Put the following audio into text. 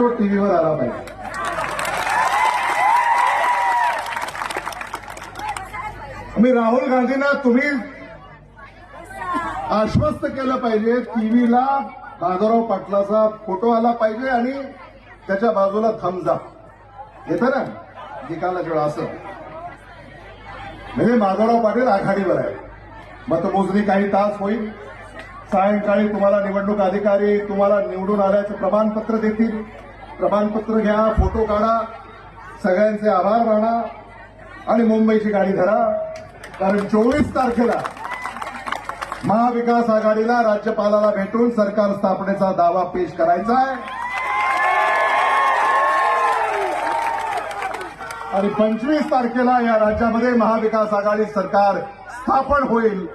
तो टीव्हीवर आला पाहिजे. मी राहुल गांधींना तुम्ही आश्वस्त केलं पाहिजे. टीव्हीला माधवराव पाटलाचा फोटो आला पाहिजे आणि त्याच्या बाजूला थम्स अप येतं ना निकालाच्या वेळा असं, म्हणजे माधवराव पाटील आघाडीवर आहे. मतमोजणी काही तास होईल. सायंकाळी तुम्हाला निवडणूक अधिकारी तुम्हाला निवडून आल्याचं प्रमाणपत्र देतील. प्रमाणपत्र घ्या, फोटो काढा, सगळ्यांचे आभार माना आणि मुंबईची गाडी धरा. कारण 24 तारखेला महाविकास आघाडीला राज्यपालाला भेटून सरकार स्थापनेचा दावा पेश करायचा आहे आणि 25 तारखेला या राज्यामध्ये महाविकास आघाडी सरकार स्थापन होईल